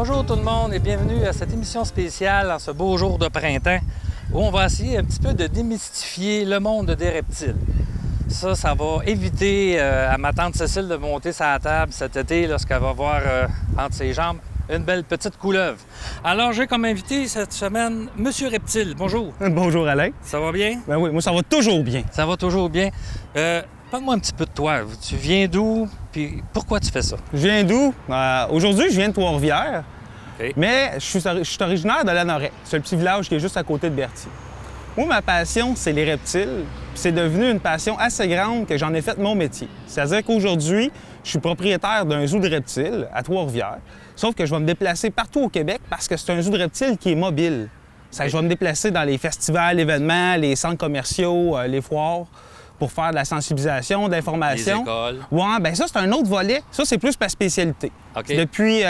Bonjour tout le monde et bienvenue à cette émission spéciale en ce beau jour de printemps où on va essayer un petit peu de démystifier le monde des reptiles. Ça va éviter à ma tante Cécile de monter sa table cet été lorsqu'elle va voir entre ses jambes une belle petite couleuvre. Alors j'ai comme invité cette semaine Monsieur Reptile. Bonjour. Bonjour Alain. Ça va bien? Ben oui, moi ça va toujours bien. Ça va toujours bien. Parle-moi un petit peu de toi. Tu viens d'où? Puis pourquoi tu fais ça? Je viens d'où? Aujourd'hui, je viens de Trois-Rivières, Okay. mais je suis originaire de Lanoret. C'est un petit village qui est juste à côté de Berthier. Moi, ma passion, c'est les reptiles. C'est devenu une passion assez grande que j'en ai fait mon métier. C'est-à-dire qu'aujourd'hui, je suis propriétaire d'un zoo de reptiles à Trois-Rivières. Sauf que je vais me déplacer partout au Québec parce que c'est un zoo de reptiles qui est mobile. Je vais me déplacer dans les festivals, événements, les centres commerciaux, les foires, pour faire de la sensibilisation, de l'information. Les écoles. Ouais, bien ça, c'est un autre volet. Ça, c'est plus ma spécialité. OK. Depuis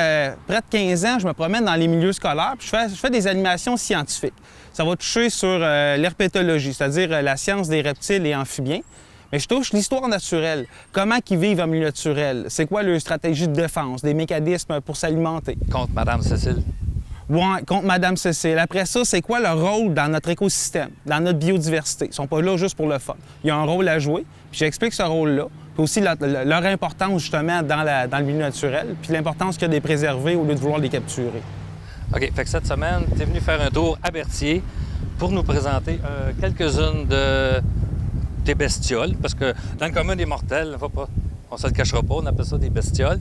près de 15 ans, je me promène dans les milieux scolaires, puis je fais des animations scientifiques. Ça va toucher sur l'herpétologie, c'est-à-dire la science des reptiles et amphibiens. Mais je touche l'histoire naturelle. Comment ils vivent en milieu naturel? C'est quoi leur stratégie de défense, des mécanismes pour s'alimenter? Contre Madame Cécile. Ouais, contre Madame Cécile. Après ça, c'est quoi leur rôle dans notre écosystème, dans notre biodiversité? Ils sont pas là juste pour le fun. Il y a un rôle à jouer, puis j'explique ce rôle-là, puis aussi leur importance, justement, dans le milieu naturel, puis l'importance qu'il y a de les préserver au lieu de vouloir les capturer. OK. Fait que cette semaine, tu es venu faire un tour à Berthier pour nous présenter quelques-unes de tes bestioles, parce que dans le commun des mortels, on ne se le cachera pas, on appelle ça des bestioles,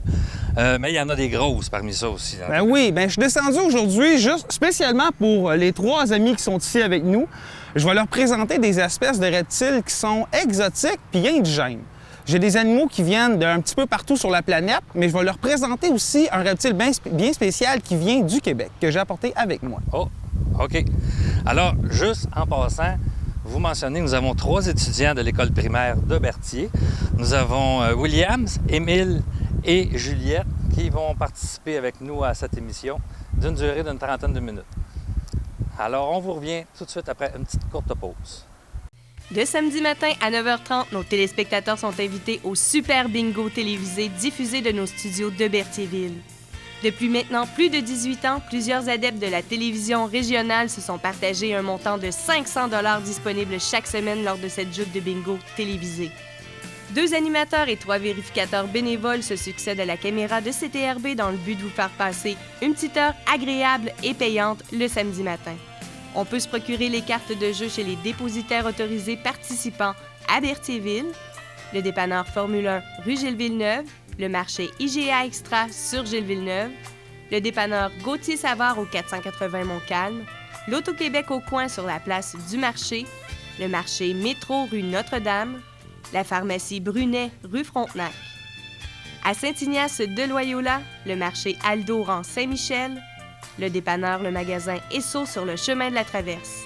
mais il y en a des grosses parmi ça aussi. Hein? Ben oui, je suis descendu aujourd'hui juste spécialement pour les 3 amis qui sont ici avec nous. Je vais leur présenter des espèces de reptiles qui sont exotiques puis indigènes. J'ai des animaux qui viennent d'un petit peu partout sur la planète, mais je vais leur présenter aussi un reptile bien spécial qui vient du Québec, que j'ai apporté avec moi. Oh, OK. Alors, juste en passant, vous mentionnez, nous avons 3 étudiants de l'école primaire de Berthier. Nous avons Williams, Émile et Juliette qui vont participer avec nous à cette émission d'une durée d'une 30aine de minutes. Alors, on vous revient tout de suite après une petite courte pause. De samedi matin à 9h30, nos téléspectateurs sont invités au Super Bingo télévisé diffusé de nos studios de Berthierville. Depuis maintenant plus de 18 ans, plusieurs adeptes de la télévision régionale se sont partagés un montant de 500 $ disponible chaque semaine lors de cette joute de bingo télévisée. 2 animateurs et 3 vérificateurs bénévoles se succèdent à la caméra de CTRB dans le but de vous faire passer une petite heure agréable et payante le samedi matin. On peut se procurer les cartes de jeu chez les dépositaires autorisés participants à Berthierville, le dépanneur Formule 1 rue Gilles-Villeneuve, le marché IGA Extra sur Gilles-Villeneuve, le dépanneur Gauthier-Savard au 480 Montcalm, l'Auto-Québec au coin sur la place du marché, le marché Métro rue Notre-Dame, la pharmacie Brunet rue Frontenac. À Saint-Ignace de Loyola, le marché Aldo rang Saint-Michel, le dépanneur Le Magasin Esso sur le chemin de la Traverse.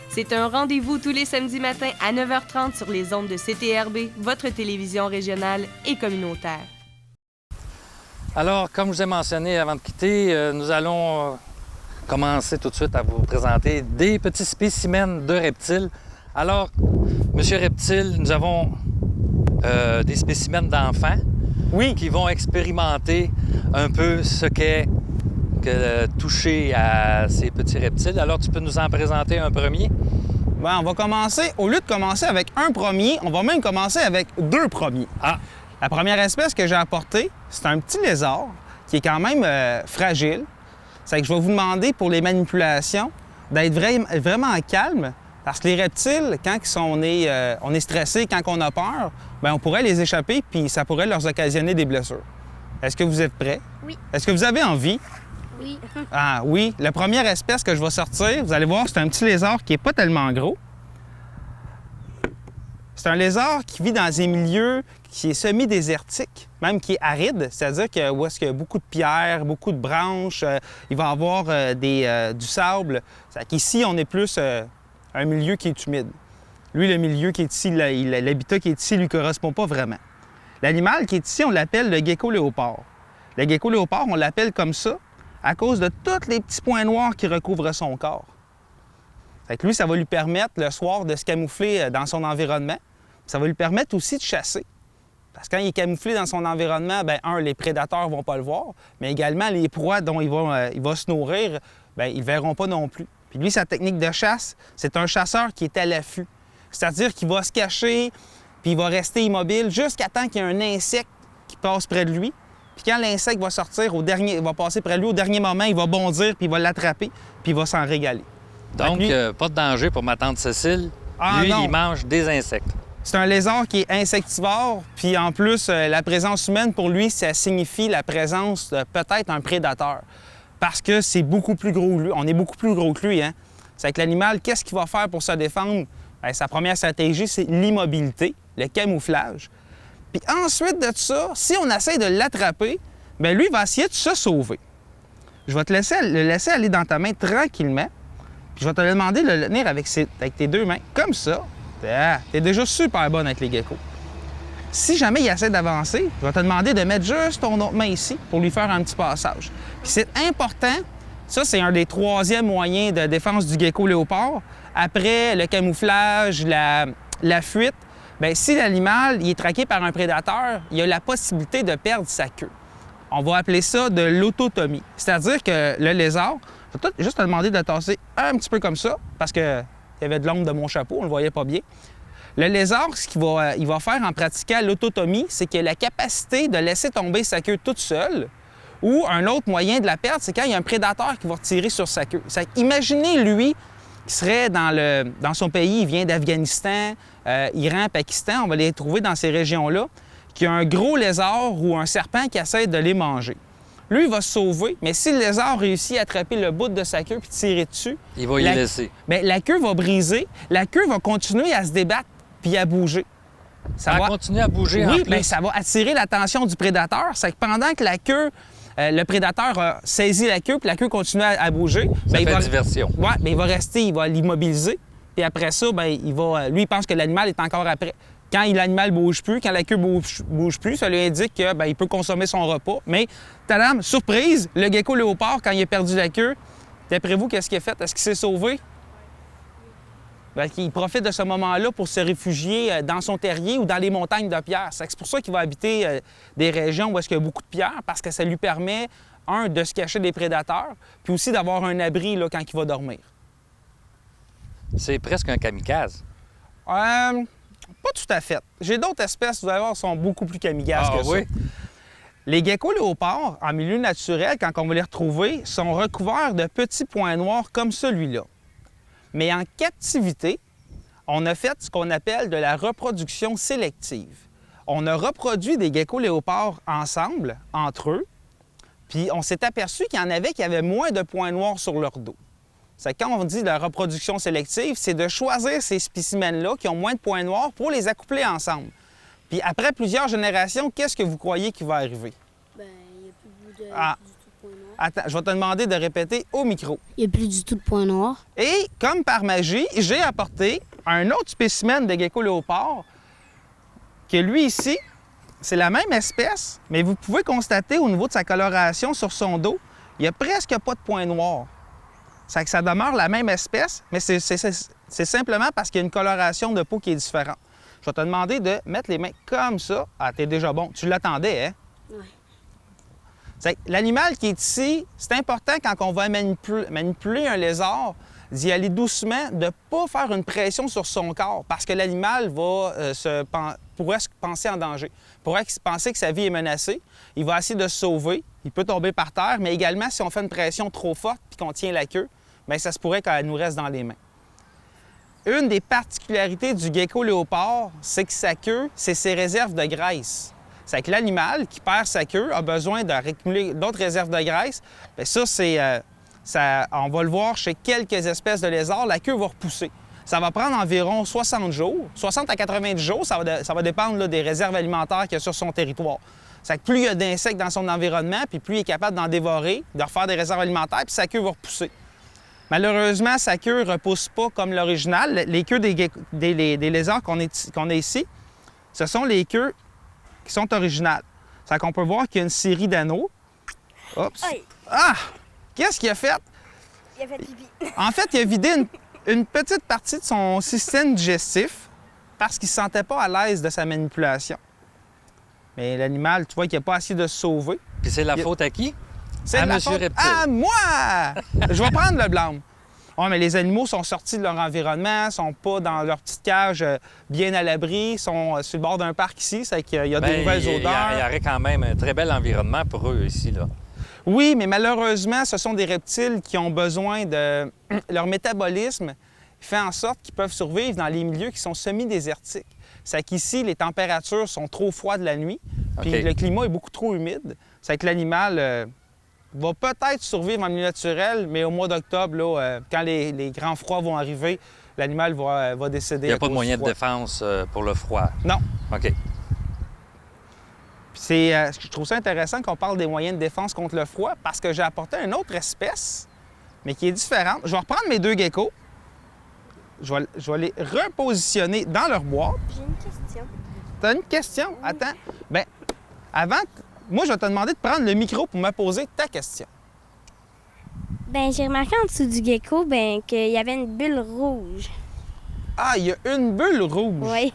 C'est un rendez-vous tous les samedis matins à 9h30 sur les ondes de CTRB, votre télévision régionale et communautaire. Alors, comme je vous ai mentionné avant de quitter, nous allons commencer tout de suite à vous présenter des petits spécimens de reptiles. Alors, Monsieur Reptile, nous avons des spécimens d'enfants qui vont expérimenter un peu ce qu'est toucher à ces petits reptiles. Alors, tu peux nous en présenter un premier? Bien, on va commencer, au lieu de commencer avec un premier, on va même commencer avec 2 premiers. Ah! La première espèce que j'ai apportée, c'est un petit lézard qui est quand même fragile. C'est que je vais vous demander pour les manipulations d'être vraiment calme parce que les reptiles, quand on est stressé, quand on a peur, bien, on pourrait les échapper puis ça pourrait leur occasionner des blessures. Est-ce que vous êtes prêts? Oui. Est-ce que vous avez envie? Oui. Ah oui, la première espèce que je vais sortir, vous allez voir, c'est un petit lézard qui n'est pas tellement gros. C'est un lézard qui vit dans des milieux qui est semi-désertique, même qui est aride, c'est-à-dire que où est-ce qu'il y a beaucoup de pierres, beaucoup de branches, il va y avoir du sable. Ici, on est plus un milieu qui est humide. Lui, le milieu qui est ici, l'habitat qui est ici, lui ne correspond pas vraiment. L'animal qui est ici, on l'appelle le gecko léopard. Le gecko léopard, on l'appelle comme ça à cause de tous les petits points noirs qui recouvrent son corps. Fait que lui, ça va lui permettre le soir de se camoufler dans son environnement. Ça va lui permettre aussi de chasser. Parce que quand il est camouflé dans son environnement, bien, les prédateurs ne vont pas le voir, mais également les proies dont il va se nourrir, bien, ils ne le verront pas non plus. Puis lui, sa technique de chasse, c'est un chasseur qui est à l'affût. C'est-à-dire qu'il va se cacher, puis il va rester immobile jusqu'à temps qu'il y ait un insecte qui passe près de lui. Puis quand l'insecte va sortir, il va passer près de lui, au dernier moment, il va bondir, puis il va l'attraper, puis il va s'en régaler. Donc, pas de danger pour ma tante Cécile. Lui, il mange des insectes. C'est un lézard qui est insectivore, puis en plus, la présence humaine, pour lui, ça signifie la présence de peut-être un prédateur. Parce que c'est beaucoup plus gros que lui. On est beaucoup plus gros que lui, hein? C'est que l'animal, qu'est-ce qu'il va faire pour se défendre? Bien, sa première stratégie, c'est l'immobilité, le camouflage. Puis ensuite de ça, si on essaie de l'attraper, bien lui, il va essayer de se sauver. Je vais le laisser aller dans ta main tranquillement, puis je vais te demander de le tenir avec tes deux mains, comme ça. T'es déjà super bonne avec les geckos. Si jamais il essaie d'avancer, je vais te demander de mettre juste ton autre main ici pour lui faire un petit passage. Puis c'est important, ça c'est un des troisièmes moyens de défense du gecko léopard. Après le camouflage, la fuite, bien, si l'animal est traqué par un prédateur, il a la possibilité de perdre sa queue. On va appeler ça de l'autotomie. C'est-à-dire que le lézard, je vais peut-être juste te demander de tasser un petit peu comme ça, parce que il y avait de l'ombre de mon chapeau, on ne le voyait pas bien. Le lézard, ce qu'il va faire en pratiquant l'autotomie, c'est qu'il a la capacité de laisser tomber sa queue toute seule. Ou un autre moyen de la perdre, c'est quand il y a un prédateur qui va retirer sur sa queue. Imaginez, lui, qui serait dans son pays, il vient d'Afghanistan, Iran, Pakistan, on va les trouver dans ces régions-là, qui a un gros lézard ou un serpent qui essaie de les manger. Lui, il va se sauver, mais si le lézard réussit à attraper le bout de sa queue puis tirer dessus... Il va y laisser. Bien, la queue va briser, la queue va continuer à se débattre puis à bouger. Ça va continuer à bouger en Oui, plus. bien, ça va attirer l'attention du prédateur. C'est que pendant que la queue, le prédateur a saisi la queue puis la queue continue à bouger... Ça fait diversion. Oui, bien, il va rester, il va l'immobiliser. Puis après ça, bien, lui, il pense que l'animal est encore après. Quand l'animal ne bouge plus, quand la queue ne bouge plus, ça lui indique qu'il peut consommer son repas. Mais, tadam, surprise, le gecko léopard, quand il a perdu la queue, d'après vous, qu'est-ce qu'il a fait? Est-ce qu'il s'est sauvé? Bien, il profite de ce moment-là pour se réfugier dans son terrier ou dans les montagnes de pierre. C'est pour ça qu'il va habiter des régions où il y a beaucoup de pierres, parce que ça lui permet, de se cacher des prédateurs, puis aussi d'avoir un abri là, quand il va dormir. C'est presque un kamikaze. Pas tout à fait. J'ai d'autres espèces, vous allez voir, qui sont beaucoup plus kamikazes que oui? ça. Les geckos léopards, en milieu naturel, quand on va les retrouver, sont recouverts de petits points noirs comme celui-là. Mais en captivité, on a fait ce qu'on appelle de la reproduction sélective. On a reproduit des geckos léopards ensemble, entre eux, puis on s'est aperçu qu'il y en avait qui avaient moins de points noirs sur leur dos. C'est quand on dit de la reproduction sélective, c'est de choisir ces spécimens-là qui ont moins de points noirs pour les accoupler ensemble. Puis après plusieurs générations, qu'est-ce que vous croyez qui va arriver? Bien, il n'y a plus du tout de points noirs. Attends, je vais te demander de répéter au micro. Il n'y a plus du tout de points noirs. Et comme par magie, j'ai apporté un autre spécimen de gecko léopard que lui ici, c'est la même espèce, mais vous pouvez constater au niveau de sa coloration sur son dos, il n'y a presque pas de points noirs. C'est que ça demeure la même espèce, mais c'est simplement parce qu'il y a une coloration de peau qui est différente. Je vais te demander de mettre les mains comme ça. Ah, t'es déjà bon. Tu l'attendais, hein? Oui. C'est que l'animal qui est ici, c'est important quand on va manipuler un lézard, d'y aller doucement, de ne pas faire une pression sur son corps, parce que l'animal pourrait se penser en danger, pourrait penser que sa vie est menacée. Il va essayer de se sauver, il peut tomber par terre, mais également, si on fait une pression trop forte et qu'on tient la queue, bien, ça se pourrait qu'elle nous reste dans les mains. Une des particularités du gecko léopard, c'est que sa queue, c'est ses réserves de graisse. C'est que l'animal qui perd sa queue a besoin de récumuler d'autres réserves de graisse. Bien, on va le voir chez quelques espèces de lézards, la queue va repousser. Ça va prendre environ 60 jours, 60 à 90 jours, ça va dépendre là, des réserves alimentaires qu'il y a sur son territoire. C'est que plus il y a d'insectes dans son environnement, puis plus il est capable d'en dévorer, de refaire des réserves alimentaires, puis sa queue va repousser. Malheureusement, sa queue ne repousse pas comme l'original. Les queues des lézards qu'on a ici, ce sont les queues qui sont originales. C'est qu'on peut voir qu'il y a une série d'anneaux. Oups! Aïe. Ah! Qu'est-ce qu'il a fait? Il a fait pipi. En fait, il a vidé une petite partie de son système digestif parce qu'il ne se sentait pas à l'aise de sa manipulation. Mais l'animal, tu vois qu'il n'a pas essayé de se sauver. Puis c'est la faute à qui? C'est À de la Monsieur faute Reptile. à moi! Je vais prendre le blâme. Oui, mais les animaux sont sortis de leur environnement, sont pas dans leur petite cage bien à l'abri, sont sur le bord d'un parc ici, c'est qu'il y a des nouvelles Il y odeurs. aurait quand même un très bel environnement pour eux ici, là. Oui, mais malheureusement, ce sont des reptiles qui ont besoin de... Leur métabolisme fait en sorte qu'ils peuvent survivre dans les milieux qui sont semi-désertiques. C'est qu'ici, les températures sont trop froides la nuit, puis OK. le climat est beaucoup trop humide. C'est que l'animal va peut-être survivre en milieu naturel, mais au mois d'octobre, là, quand les grands froids vont arriver, l'animal va décéder. Il n'y a à pas de cause moyen du de froid. défense pour le froid. Non. OK. Puis je trouve ça intéressant qu'on parle des moyens de défense contre le froid parce que j'ai apporté une autre espèce, mais qui est différente. Je vais reprendre mes deux geckos. Je vais les repositionner dans leur boîte. J'ai une question. T'as une question? Attends. Bien, avant, moi, je vais te demander de prendre le micro pour me poser ta question. Ben, j'ai remarqué en dessous du gecko, ben, qu'il y avait une bulle rouge. Ah, il y a une bulle rouge. Oui.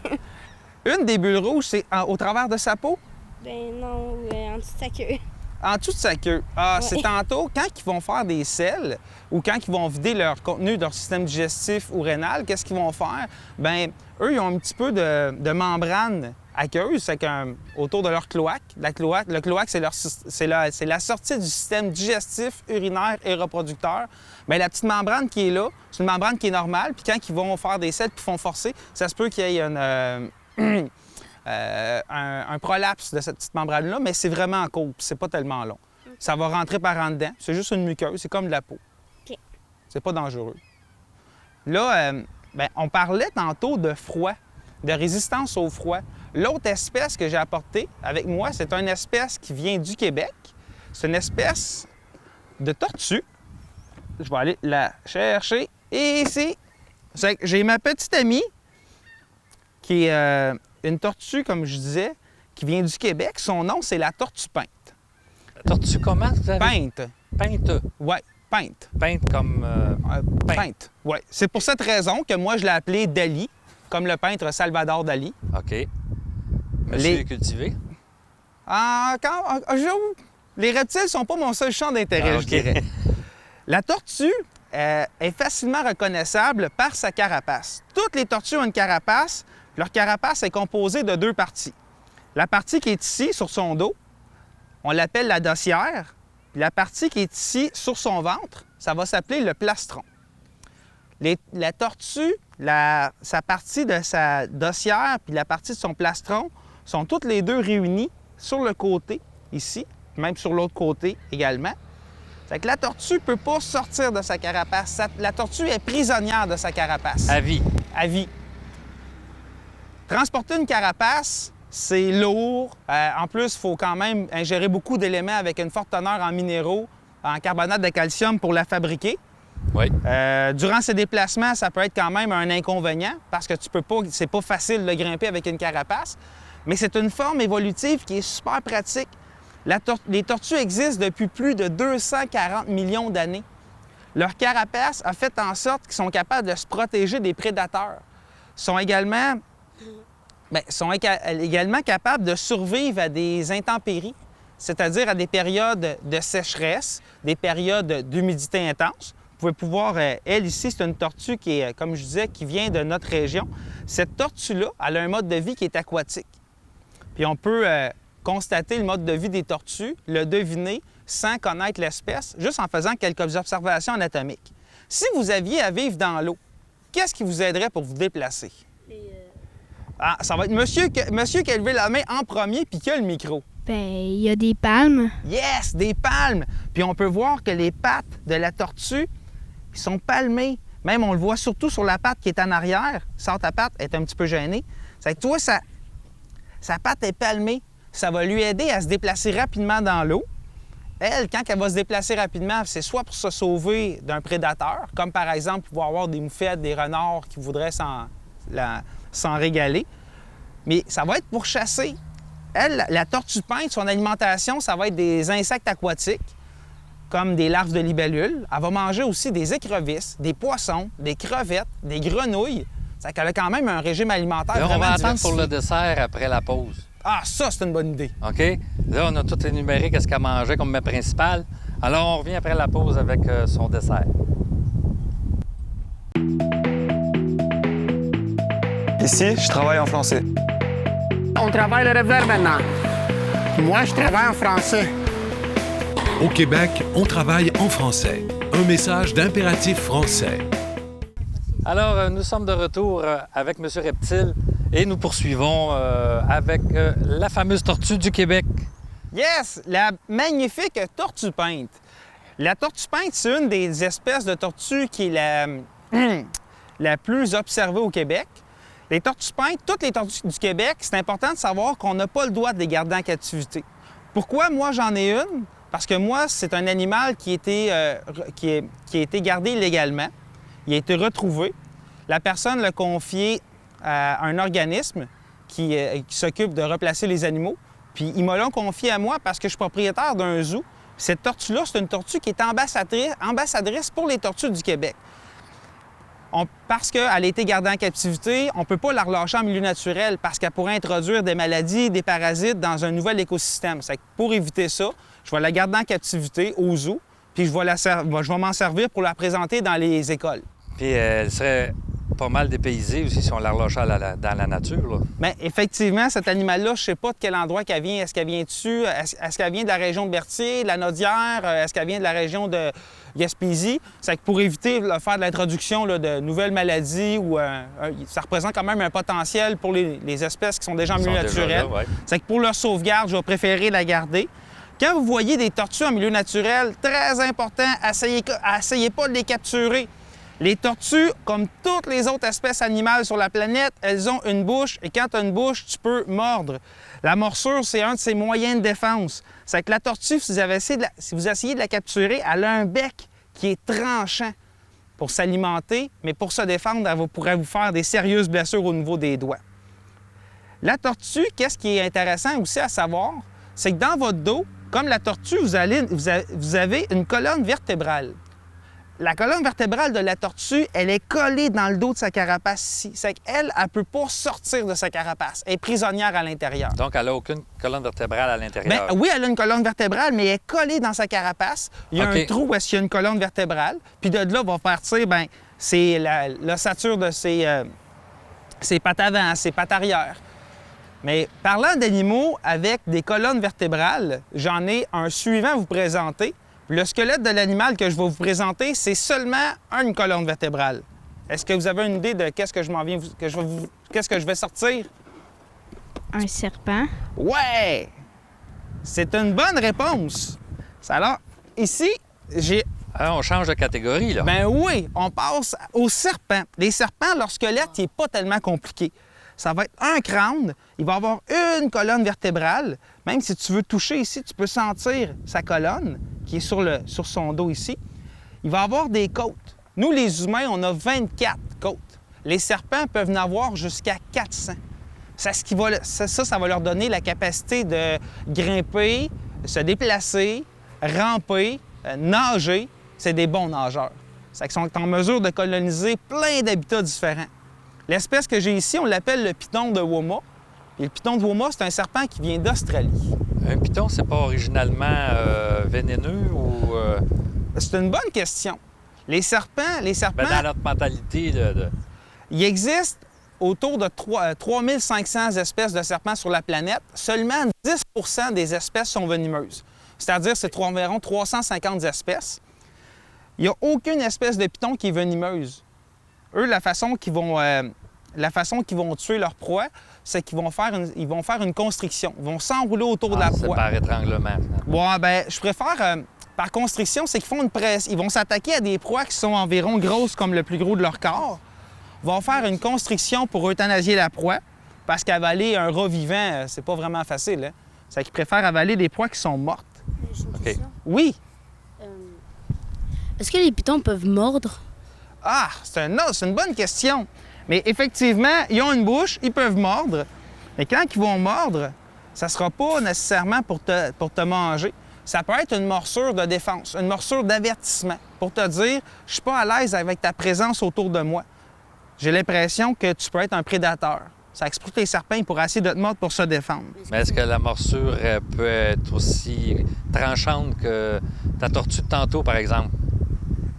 Une des bulles rouges, c'est au travers de sa peau? Ben non, en dessous de sa queue. En dessous de sa queue. Ah, Ouais. c'est tantôt, quand ils vont faire des selles ou quand ils vont vider leur contenu de leur système digestif ou rénal, qu'est-ce qu'ils vont faire? Bien, eux, ils ont un petit peu de membrane aqueuse, c'est autour de leur cloaque. Le cloaque, c'est la sortie du système digestif, urinaire et reproducteur. Bien, la petite membrane qui est là, c'est une membrane qui est normale, puis quand ils vont faire des selles puis font forcer, ça se peut qu'il y ait un prolapse de cette petite membrane-là, mais c'est vraiment court, puis c'est pas tellement long. Ça va rentrer par en dedans. C'est juste une muqueuse, c'est comme de la peau. OK. C'est pas dangereux. Là, ben, on parlait tantôt de froid, de résistance au froid. L'autre espèce que j'ai apportée avec moi, c'est une espèce qui vient du Québec. C'est une espèce de tortue. Je vais aller la chercher. Et ici, j'ai ma petite amie qui est une tortue, comme je disais, qui vient du Québec. Son nom, c'est la tortue peinte. Tortue comment, vous avez? Peinte. Peinte. Oui, peinte. Peinte comme... peinte. Peinte. Oui. C'est pour cette raison que moi, je l'ai appelé Dali, comme le peintre Salvador Dali. OK. Monsieur Les- cultivé. J'avoue, les reptiles sont pas mon seul champ d'intérêt, Ah, je OK. dirais. La tortue est facilement reconnaissable par sa carapace. Toutes les tortues ont une carapace. Leur carapace est composée de deux parties. La partie qui est ici, sur son dos, on l'appelle la dossière. Puis la partie qui est ici, sur son ventre, ça va s'appeler le plastron. La tortue, sa partie de sa dossière puis la partie de son plastron sont toutes les deux réunies sur le côté, ici, même sur l'autre côté également. Fait que la tortue ne peut pas sortir de sa carapace. La tortue est prisonnière de sa carapace. À vie. À vie. Transporter une carapace, c'est lourd. En plus, il faut quand même ingérer beaucoup d'éléments avec une forte teneur en minéraux, en carbonate de calcium pour la fabriquer. Oui. Durant ces déplacements, ça peut être quand même un inconvénient parce que tu peux pas, c'est pas facile de grimper avec une carapace. Mais c'est une forme évolutive qui est super pratique. Les tortues existent depuis plus de 240 millions d'années. Leur carapace a fait en sorte qu'ils sont capables de se protéger des prédateurs. Sont également capables de survivre à des intempéries, c'est-à-dire à des périodes de sécheresse, des périodes d'humidité intense. Vous pouvez voir, elle ici, c'est une tortue qui est, comme je disais, qui vient de notre région. Cette tortue-là, elle a un mode de vie qui est aquatique. Puis on peut constater le mode de vie des tortues, le deviner sans connaître l'espèce, juste en faisant quelques observations anatomiques. Si vous aviez à vivre dans l'eau, qu'est-ce qui vous aiderait pour vous déplacer? Ah, ça va être monsieur qui a levé la main en premier puis qui a le micro. Ben, il y a des palmes. Yes, des palmes! Puis on peut voir que les pattes de la tortue, ils sont palmées. Même, on le voit surtout sur la patte qui est en arrière. Sors ta patte, elle est un petit peu gênée. C'est que toi, sa patte est palmée. Ça va lui aider à se déplacer rapidement dans l'eau. Elle, quand elle va se déplacer rapidement, c'est soit pour se sauver d'un prédateur, comme par exemple pouvoir avoir des moufettes, des renards qui voudraient s'en régaler. Mais ça va être pour chasser. Elle, la tortue peinte, son alimentation, ça va être des insectes aquatiques, comme des larves de libellules. Elle va manger aussi des écrevisses, des poissons, des crevettes, des grenouilles. Ça fait qu'elle a quand même un régime alimentaire Là, on vraiment va attendre pour diversifié. le dessert après la pause. Ah, ça, c'est une bonne idée. OK? Là, on a tout énuméré qu'est-ce qu'elle mangeait comme mets principal. Alors, on revient après la pause avec son dessert. Ici, je travaille en français. On travaille le reverb maintenant. Moi, je travaille en français. Au Québec, on travaille en français. Un message d'impératif français. Alors, nous sommes de retour avec M. Reptile et nous poursuivons avec la fameuse tortue du Québec. Yes! La magnifique tortue peinte. La tortue peinte, c'est une des espèces de tortues qui est la plus observée au Québec. Les tortues peintes, toutes les tortues du Québec, c'est important de savoir qu'on n'a pas le droit de les garder en captivité. Pourquoi moi j'en ai une? Parce que moi, c'est un animal qui a été gardé illégalement. Il a été retrouvé. La personne l'a confié à un organisme qui s'occupe de replacer les animaux. Puis ils me l'ont confié à moi parce que je suis propriétaire d'un zoo. Cette tortue-là, c'est une tortue qui est ambassadrice pour les tortues du Québec. Parce qu'elle a été gardée en captivité, on ne peut pas la relâcher en milieu naturel parce qu'elle pourrait introduire des maladies, des parasites dans un nouvel écosystème. Pour éviter ça, je vais la garder en captivité au zoo, puis je vais m'en servir pour la présenter dans les écoles. Puis elle serait pas mal dépaysée aussi si on la relâchait dans la nature. Là. Bien, effectivement, cet animal-là, je ne sais pas de quel endroit qu'elle vient. Est-ce qu'elle vient dessus? Est-ce qu'elle vient de la région de Berthier, de la Naudière? Est-ce qu'elle vient de la région de Gaspésie? C'est que pour éviter de faire de l'introduction de nouvelles maladies, ça représente quand même un potentiel pour les espèces qui sont déjà en milieu naturel. Ouais. C'est que pour leur sauvegarde, je vais préférer la garder. Quand vous voyez des tortues en milieu naturel, très important, essayez pas de les capturer. Les tortues, comme toutes les autres espèces animales sur la planète, elles ont une bouche et quand tu as une bouche, tu peux mordre. La morsure, c'est un de ses moyens de défense. C'est que la tortue, si vous essayez de la capturer, elle a un bec qui est tranchant pour s'alimenter, mais pour se défendre, elle pourrait vous faire des sérieuses blessures au niveau des doigts. La tortue, qu'est-ce qui est intéressant aussi à savoir, c'est que dans votre dos, comme la tortue, vous avez une colonne vertébrale. La colonne vertébrale de la tortue, elle est collée dans le dos de sa carapace ici. C'est qu'elle, elle ne peut pas sortir de sa carapace. Elle est prisonnière à l'intérieur. Donc, elle n'a aucune colonne vertébrale à l'intérieur. Bien, oui, elle a une colonne vertébrale, mais elle est collée dans sa carapace. Il y a un trou où est-ce qu'il y a une colonne vertébrale. Puis de là, va partir, bien, c'est l'ossature de ses pattes avant, ses pattes arrière. Mais parlant d'animaux avec des colonnes vertébrales, j'en ai un suivant à vous présenter. Le squelette de l'animal que je vais vous présenter, c'est seulement une colonne vertébrale. Est-ce que vous avez une idée de qu'est-ce que je vais sortir? Un serpent. Ouais! C'est une bonne réponse. Alors, ici, j'ai... Alors, on change de catégorie, là. Ben oui, on passe aux serpents. Les serpents, leur squelette, il n'est pas tellement compliqué. Ça va être un crâne, il va avoir une colonne vertébrale. Même si tu veux toucher ici, tu peux sentir sa colonne qui est sur son dos ici. Il va avoir des côtes. Nous, les humains, on a 24 côtes. Les serpents peuvent en avoir jusqu'à 400. Ça va leur donner la capacité de grimper, se déplacer, ramper, nager. C'est des bons nageurs. Ils sont en mesure de coloniser plein d'habitats différents. L'espèce que j'ai ici, on l'appelle le python de Woma. Et le python de Woma, c'est un serpent qui vient d'Australie. Un python, c'est pas originalement vénéneux ou... C'est une bonne question. Les serpents... Ben, dans notre mentalité Il existe autour de 3500 espèces de serpents sur la planète. Seulement 10 des espèces sont venimeuses. C'est-à-dire c'est environ 350 espèces. Il n'y a aucune espèce de python qui est venimeuse. Eux, la façon qu'ils vont tuer leur proie, c'est qu'ils vont faire une constriction. Ils vont s'enrouler autour de la proie. C'est par étranglement. Bon, ben, je préfère par constriction, c'est qu'ils font une presse. Ils vont s'attaquer à des proies qui sont environ grosses comme le plus gros de leur corps. Ils vont faire une constriction pour euthanasier la proie, parce qu'avaler un rat vivant, c'est pas vraiment facile. Hein? C'est qu'ils préfèrent avaler des proies qui sont mortes. OK. Oui. Est-ce que les pythons peuvent mordre? Ah, c'est une bonne question. Mais effectivement, ils ont une bouche, ils peuvent mordre. Mais quand ils vont mordre, ça ne sera pas nécessairement pour te manger. Ça peut être une morsure de défense, une morsure d'avertissement, pour te dire « je suis pas à l'aise avec ta présence autour de moi. J'ai l'impression que tu peux être un prédateur. » Ça exploite les serpents, ils pourraient essayer de te mordre pour se défendre. Mais est-ce que la morsure peut être aussi tranchante que ta tortue de tantôt, par exemple?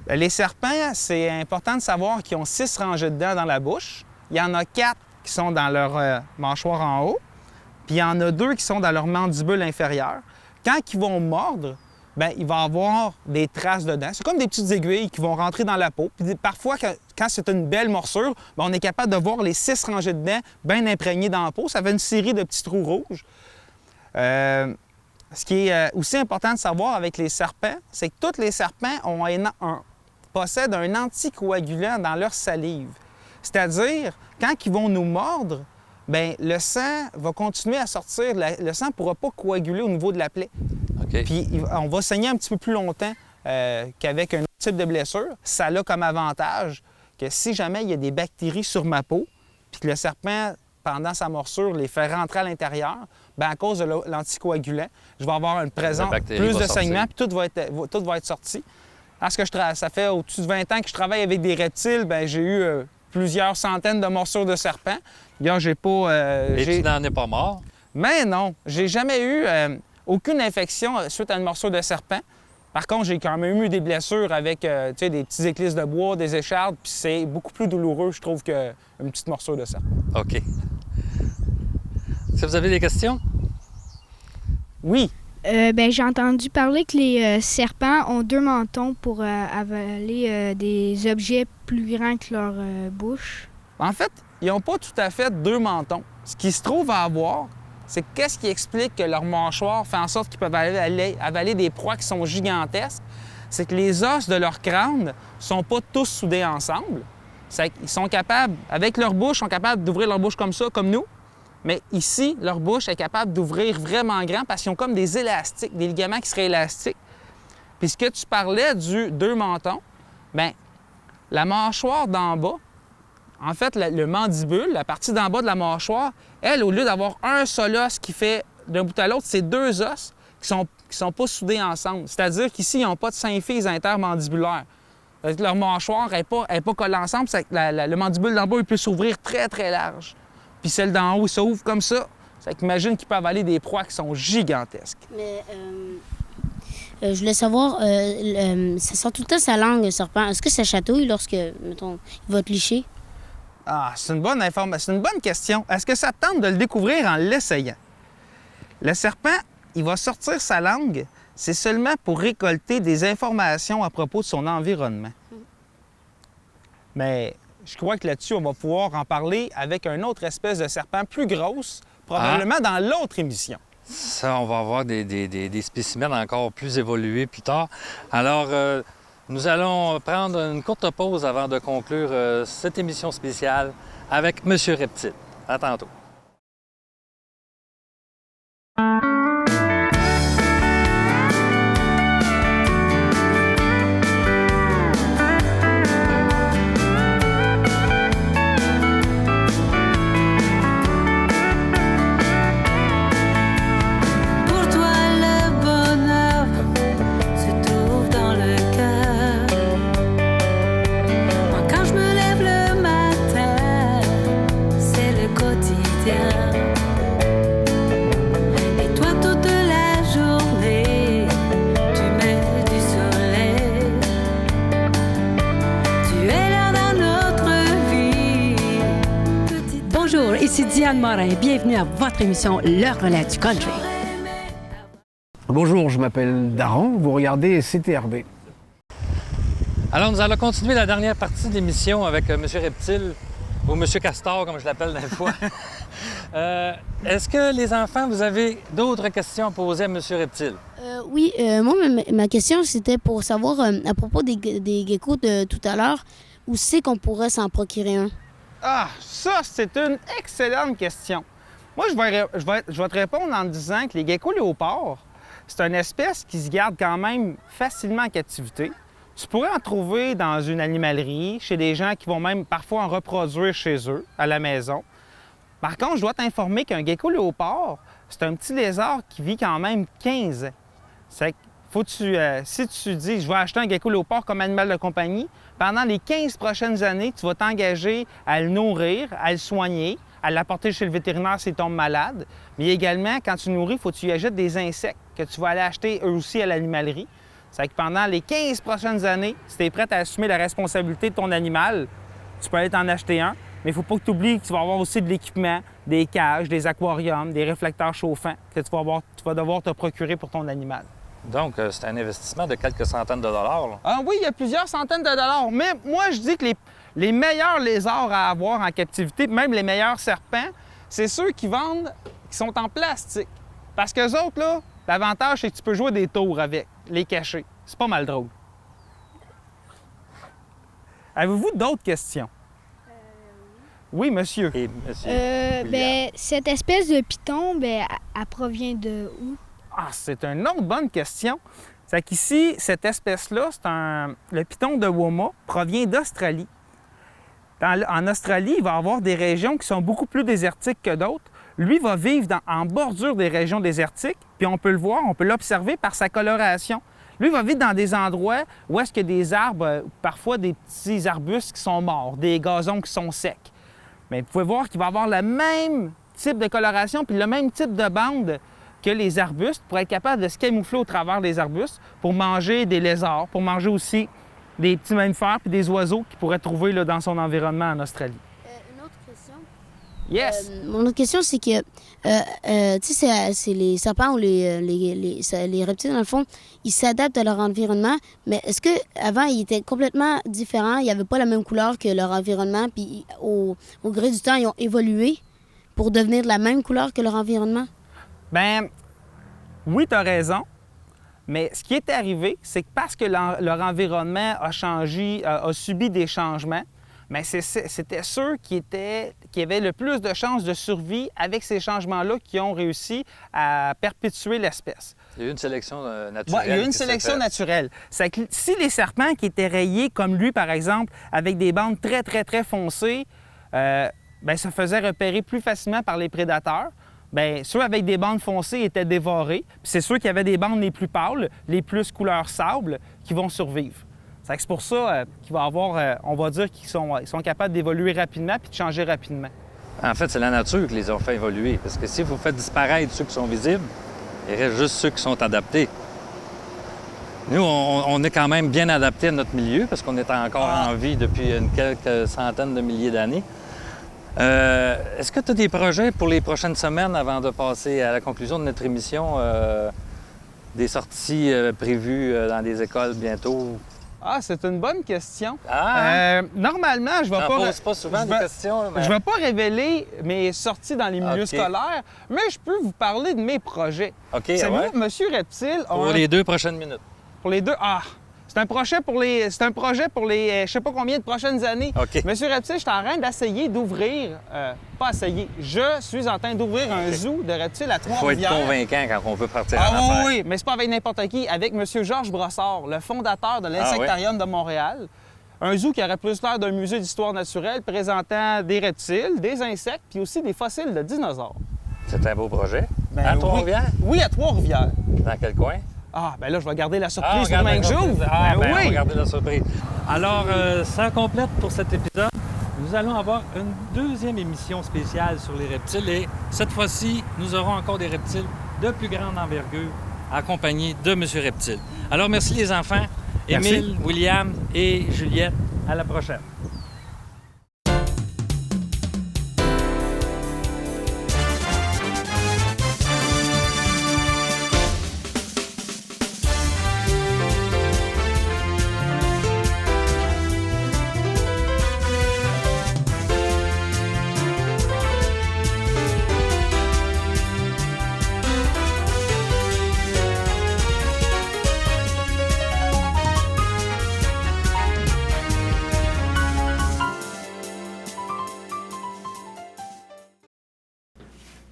Les serpents, c'est important de savoir qu'ils ont 6 rangées de dents dans la bouche. Il y en a 4 qui sont dans leur mâchoire en haut, puis il y en a 2 qui sont dans leur mandibule inférieure. Quand ils vont mordre, bien, il va y avoir des traces de dents. C'est comme des petites aiguilles qui vont rentrer dans la peau. Puis parfois, quand c'est une belle morsure, bien, on est capable de voir les 6 rangées de dents bien imprégnées dans la peau. Ça fait une série de petits trous rouges. Ce qui est aussi important de savoir avec les serpents, c'est que tous les serpents possèdent un anticoagulant dans leur salive. C'est-à-dire, quand ils vont nous mordre, bien, le sang va continuer à sortir. Le sang ne pourra pas coaguler au niveau de la plaie. OK. Puis on va saigner un petit peu plus longtemps qu'avec un autre type de blessure. Ça a comme avantage que si jamais il y a des bactéries sur ma peau, puis que le serpent, pendant sa morsure, les fait rentrer à l'intérieur, bien, à cause de l'anticoagulant, je vais avoir une présence, plus de saignement, puis tout va être sorti. Parce que ça fait au-dessus de 20 ans que je travaille avec des reptiles, bien, j'ai eu plusieurs centaines de morsures de serpents. Là, j'ai pas... Et tu n'en es pas mort? Mais non, j'ai jamais eu aucune infection suite à une morsure de serpent. Par contre, j'ai quand même eu des blessures avec des petits éclisses de bois, des échardes, puis c'est beaucoup plus douloureux, je trouve, qu'une petite morsure de serpent. OK. Est-ce que vous avez des questions? Oui. J'ai entendu parler que les serpents ont 2 mentons pour avaler des objets plus grands que leur bouche. En fait, ils n'ont pas tout à fait 2 mentons. Ce qui se trouve à avoir, c'est qu'est-ce qui explique que leur mâchoire fait en sorte qu'ils peuvent avaler des proies qui sont gigantesques, c'est que les os de leur crâne ne sont pas tous soudés ensemble. Ils sont capables, avec leur bouche, sont capables d'ouvrir leur bouche comme ça, comme nous. Mais ici, leur bouche est capable d'ouvrir vraiment grand parce qu'ils ont comme des élastiques, des ligaments qui seraient élastiques. Puis ce que tu parlais du 2 mentons, bien, la mâchoire d'en bas, en fait, le mandibule, la partie d'en bas de la mâchoire, elle, au lieu d'avoir un seul os qui fait d'un bout à l'autre, c'est 2 os qui sont pas soudés ensemble. C'est-à-dire qu'ici, ils n'ont pas de symphyse intermandibulaire. Leur mâchoire n'est pas collée ensemble, le mandibule d'en bas, il peut s'ouvrir très, très large. Puis celle d'en haut, ça ouvre comme ça. Ça imagine qu'ils peuvent avaler des proies qui sont gigantesques. Mais je voulais savoir, ça sort tout le temps sa langue, le serpent. Est-ce que ça chatouille lorsque, mettons, il va te licher? Ah, c'est une bonne information. C'est une bonne question. Est-ce que ça te tente de le découvrir en l'essayant? Le serpent, il va sortir sa langue, c'est seulement pour récolter des informations à propos de son environnement. Mais je crois que là-dessus, on va pouvoir en parler avec une autre espèce de serpent plus grosse, probablement dans l'autre émission. Ça, on va avoir des spécimens encore plus évolués plus tard. Alors, nous allons prendre une courte pause avant de conclure cette émission spéciale avec Monsieur Reptile. À tantôt. Ici Diane Morin, bienvenue à votre émission Le Relais du Country. Bonjour, je m'appelle Daran, vous regardez CTRB. Alors, nous allons continuer la dernière partie de l'émission avec M. Reptile, ou M. Castor, comme je l'appelle des fois. Est-ce que les enfants, vous avez d'autres questions à poser à M. Reptile? Oui, moi, ma question, c'était pour savoir, à propos des geckos de tout à l'heure, où c'est qu'on pourrait s'en procurer un? Ah, ça, c'est une excellente question. Moi, je vais te répondre en te disant que les geckos léopards, c'est une espèce qui se garde quand même facilement en captivité. Tu pourrais en trouver dans une animalerie, chez des gens qui vont même parfois en reproduire chez eux, à la maison. Par contre, je dois t'informer qu'un gecko léopard, c'est un petit lézard qui vit quand même 15 ans. C'est si tu dis « je vais acheter un gecko léopard comme animal de compagnie », pendant les 15 prochaines années, tu vas t'engager à le nourrir, à le soigner, à l'apporter chez le vétérinaire s'il tombe malade. Mais également, quand tu nourris, il faut que tu y achètes des insectes que tu vas aller acheter eux aussi à l'animalerie. C'est que pendant les 15 prochaines années, si tu es prête à assumer la responsabilité de ton animal, tu peux aller t'en acheter un. Mais il ne faut pas que tu oublies que tu vas avoir aussi de l'équipement, des cages, des aquariums, des réflecteurs chauffants que tu vas devoir te procurer pour ton animal. Donc, c'est un investissement de quelques centaines de dollars. Là. Ah oui, il y a plusieurs centaines de dollars. Mais moi, je dis que les meilleurs lézards à avoir en captivité, même les meilleurs serpents, c'est ceux qui vendent, qui sont en plastique. Parce qu'eux autres, là, l'avantage, c'est que tu peux jouer des tours avec, les cacher. C'est pas mal drôle. Avez-vous d'autres questions? Oui, monsieur. Et monsieur Cette espèce de python, elle provient de où? Ah, c'est une autre bonne question. C'est qu'ici, cette espèce-là, le python de Woma, provient d'Australie. En Australie, il va y avoir des régions qui sont beaucoup plus désertiques que d'autres. Lui va vivre en bordure des régions désertiques, puis on peut le voir, on peut l'observer par sa coloration. Lui va vivre dans des endroits où est-ce qu'il y a des arbres, parfois des petits arbustes qui sont morts, des gazons qui sont secs. Mais vous pouvez voir qu'il va avoir le même type de coloration puis le même type de bande que les arbustes pour être capable de se camoufler au travers des arbustes pour manger des lézards, pour manger aussi des petits mammifères puis des oiseaux qu'il pourrait trouver là, dans son environnement en Australie. Une autre question? Yes! Mon autre question, c'est que, tu sais, c'est les serpents ou les reptiles, dans le fond, ils s'adaptent à leur environnement, mais est-ce qu'avant, ils étaient complètement différents, ils n'avaient pas la même couleur que leur environnement, puis au gré du temps, ils ont évolué pour devenir de la même couleur que leur environnement? Bien, oui, tu as raison. Mais ce qui est arrivé, c'est que parce que leur environnement a changé, a subi des changements, bien, c'était ceux qui avaient le plus de chances de survie avec ces changements-là qui ont réussi à perpétuer l'espèce. Il y a eu une sélection naturelle. Oui, il y a eu une sélection naturelle. C'est que si les serpents qui étaient rayés, comme lui, par exemple, avec des bandes très, très, très foncées, bien, se faisaient repérer plus facilement par les prédateurs. Bien, ceux avec des bandes foncées étaient dévorés. Puis c'est ceux qui avaient des bandes les plus pâles, les plus couleur sable, qui vont survivre. C'est pour ça qu'il va avoir, on va dire qu'ils sont capables d'évoluer rapidement puis de changer rapidement. En fait, c'est la nature qui les a fait évoluer. Parce que si vous faites disparaître ceux qui sont visibles, il reste juste ceux qui sont adaptés. Nous, on est quand même bien adaptés à notre milieu parce qu'on est encore en vie depuis quelques centaines de milliers d'années. Est-ce que tu as des projets pour les prochaines semaines avant de passer à la conclusion de notre émission? Des sorties prévues dans des écoles bientôt? Ah, c'est une bonne question. Normalement, je ne vais pose pas souvent des questions. Je ne vais pas révéler mes sorties dans les milieux scolaires, mais je peux vous parler de mes projets. OK, Savez-vous, Monsieur Reptile... Pour les 2 prochaines minutes. Pour les 2... C'est un projet pour les je sais pas combien de prochaines années. OK. Monsieur Reptile, je suis en train d'essayer d'ouvrir... pas essayer. Je suis en train d'ouvrir un zoo de reptiles à Trois-Rivières. Il faut être convaincant quand on veut partir en affaires. Oui, mais c'est pas avec n'importe qui. Avec Monsieur Georges Brossard, le fondateur de l'Insectarium de Montréal. Un zoo qui aurait plus l'air d'un musée d'histoire naturelle présentant des reptiles, des insectes, puis aussi des fossiles de dinosaures. C'est un beau projet. Ben, à Trois-Rivières? Oui, à Trois-Rivières. Dans quel coin? Ben là, je vais garder la surprise pour demain que j'ouvre. Oui! On va garder la surprise. Alors, ça complète pour cet épisode. Nous allons avoir une deuxième émission spéciale sur les reptiles et cette fois-ci, nous aurons encore des reptiles de plus grande envergure accompagnés de M. Reptile. Alors, merci les enfants. Émile, William et Juliette. À la prochaine.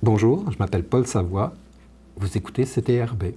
Bonjour, je m'appelle Paul Savoie. Vous écoutez CTRB.